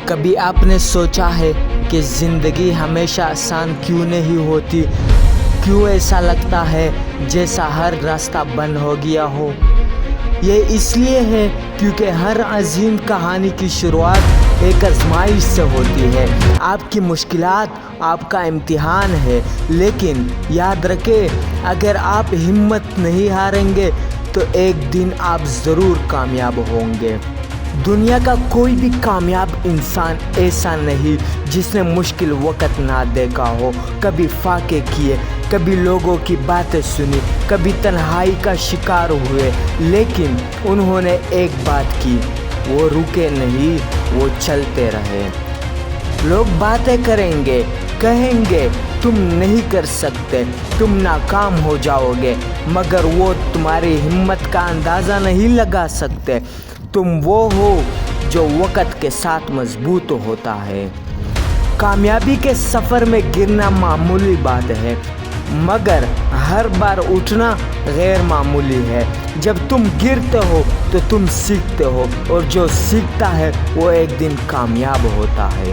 کبھی آپ نے سوچا ہے کہ زندگی ہمیشہ آسان کیوں نہیں ہوتی؟ کیوں ایسا لگتا ہے جیسا ہر راستہ بند ہو گیا ہو؟ یہ اس لیے ہے کیونکہ ہر عظیم کہانی کی شروعات ایک آزمائش سے ہوتی ہے۔ آپ کی مشکلات آپ کا امتحان ہے، لیکن یاد رکھیں، اگر آپ ہمت نہیں ہاریں گے تو ایک دن آپ ضرور کامیاب ہوں گے۔ دنیا کا کوئی بھی کامیاب انسان ایسا نہیں جس نے مشکل وقت نہ دیکھا ہو، کبھی فاقے کیے، کبھی لوگوں کی باتیں سنی، کبھی تنہائی کا شکار ہوئے، لیکن انہوں نے ایک بات کی، وہ رکے نہیں، وہ چلتے رہے۔ لوگ باتیں کریں گے، کہیں گے تم نہیں کر سکتے، تم ناکام ہو جاؤ گے، مگر وہ تمہاری ہمت کا اندازہ نہیں لگا سکتے۔ تم وہ ہو جو وقت کے ساتھ مضبوط ہوتا ہے۔ کامیابی کے سفر میں گرنا معمولی بات ہے، مگر ہر بار اٹھنا غیر معمولی ہے۔ جب تم گرتے ہو تو تم سیکھتے ہو، اور جو سیکھتا ہے وہ ایک دن کامیاب ہوتا ہے۔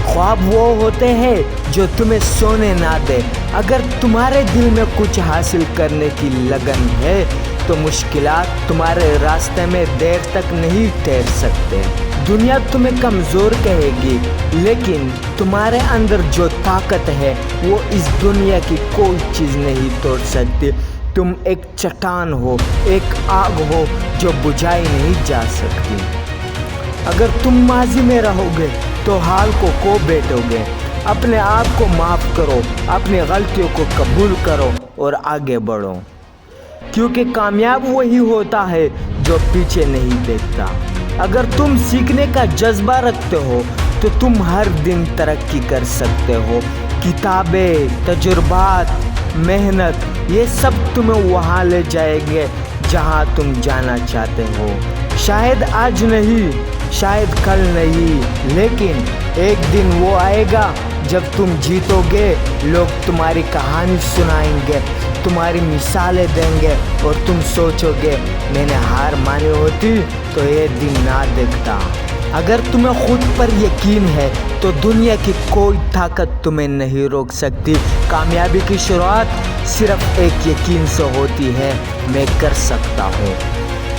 خواب وہ ہوتے ہیں جو تمہیں سونے نہ دے۔ اگر تمہارے دل میں کچھ حاصل کرنے کی لگن ہے تو مشکلات تمہارے راستے میں دیر تک نہیں ٹھہر سکتے۔ دنیا تمہیں کمزور کہے گی، لیکن تمہارے اندر جو طاقت ہے وہ اس دنیا کی کوئی چیز نہیں توڑ سکتی۔ تم ایک چٹان ہو، ایک آگ ہو جو بجھائی نہیں جا سکتی۔ اگر تم ماضی میں رہو گے تو حال کو کھو بیٹھو گے۔ اپنے آپ کو معاف کرو، اپنی غلطیوں کو قبول کرو اور آگے بڑھو، کیونکہ کامیاب وہی ہوتا ہے جو پیچھے نہیں دیکھتا۔ اگر تم سیکھنے کا جذبہ رکھتے ہو تو تم ہر دن ترقی کر سکتے ہو۔ کتابیں، تجربات، محنت، یہ سب تمہیں وہاں لے جائیں گے جہاں تم جانا چاہتے ہو۔ شاید آج نہیں، شاید کل نہیں، لیکن ایک دن وہ آئے گا جب تم جیتو گے۔ لوگ تمہاری کہانی سنائیں گے، تمہاری مثالیں دیں گے، اور تم سوچو گے میں نے ہار مانی ہوتی تو یہ دن نہ دیکھتا۔ اگر تمہیں خود پر یقین ہے تو دنیا کی کوئی طاقت تمہیں نہیں روک سکتی۔ کامیابی کی شروعات صرف ایک یقین سے ہوتی ہے، میں کر سکتا ہوں۔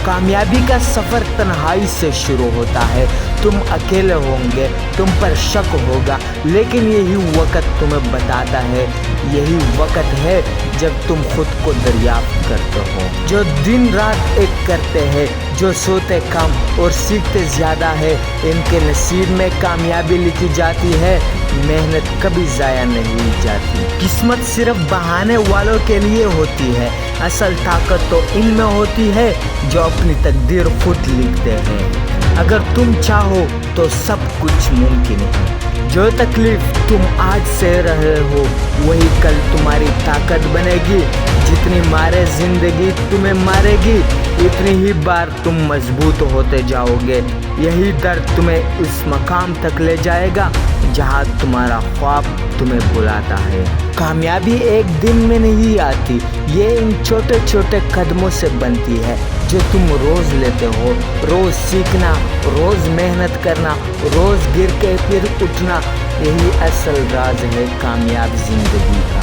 کامیابی کا سفر تنہائی سے شروع ہوتا ہے۔ تم اکیلے ہوں گے، تم پر شک ہوگا، لیکن یہی وقت تمہیں بتاتا ہے، یہی وقت ہے جب تم خود کو دریافت کرتے ہو۔ جو دن رات ایک کرتے ہیں، جو سوتے کم اور سیکھتے زیادہ ہے، ان کے نصیب میں کامیابی لکھی جاتی ہے۔ محنت کبھی ضائع نہیں جاتی۔ قسمت صرف بہانے والوں کے لیے ہوتی ہے، اصل طاقت تو ان میں ہوتی ہے جو اپنی تقدیر خود لکھتے ہیں۔ اگر تم چاہو تو سب کچھ ممکن ہے۔ جو تکلیف تم آج سہ رہے ہو وہی کل تمہاری طاقت بنے گی۔ جتنی مارے زندگی تمہیں مارے گی، اتنی ہی بار تم مضبوط ہوتے جاؤ گے۔ یہی درد تمہیں اس مقام تک لے جائے گا جہاں تمہارا خواب تمہیں بلاتا ہے۔ کامیابی ایک دن میں نہیں آتی، یہ ان چھوٹے چھوٹے قدموں سے بنتی ہے جو تم روز لیتے ہو۔ روز سیکھنا، روز محنت کرنا، روز گر کے پھر اٹھنا، یہی اصل راز ہے کامیاب زندگی کا۔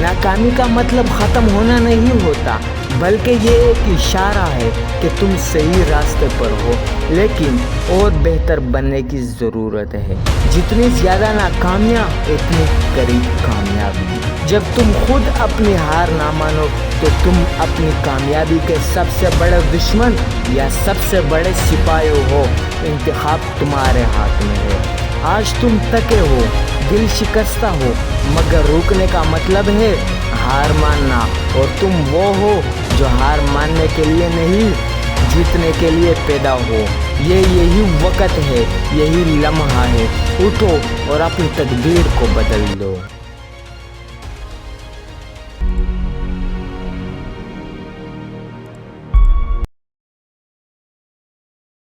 ناکامی کا مطلب ختم ہونا نہیں ہوتا، بلکہ یہ ایک اشارہ ہے کہ تم صحیح راستے پر ہو، لیکن اور بہتر بننے کی ضرورت ہے۔ جتنی زیادہ ناکامیاں، اتنی قریب کامیابی۔ جب تم خود اپنی ہار نہ مانو تو تم اپنی کامیابی کے سب سے بڑے دشمن یا سب سے بڑے سپاہی ہو۔ انتخاب تمہارے ہاتھ میں ہے۔ آج تم تھکے ہو، دل شکستہ ہو، مگر رکنے کا مطلب ہے ہار ماننا، اور تم وہ ہو جو ہار ماننے کے لیے نہیں، جیتنے کے لیے پیدا ہو۔ یہی وقت ہے، یہی لمحہ ہے، اٹھو اور اپنی تقدیر کو بدل دو۔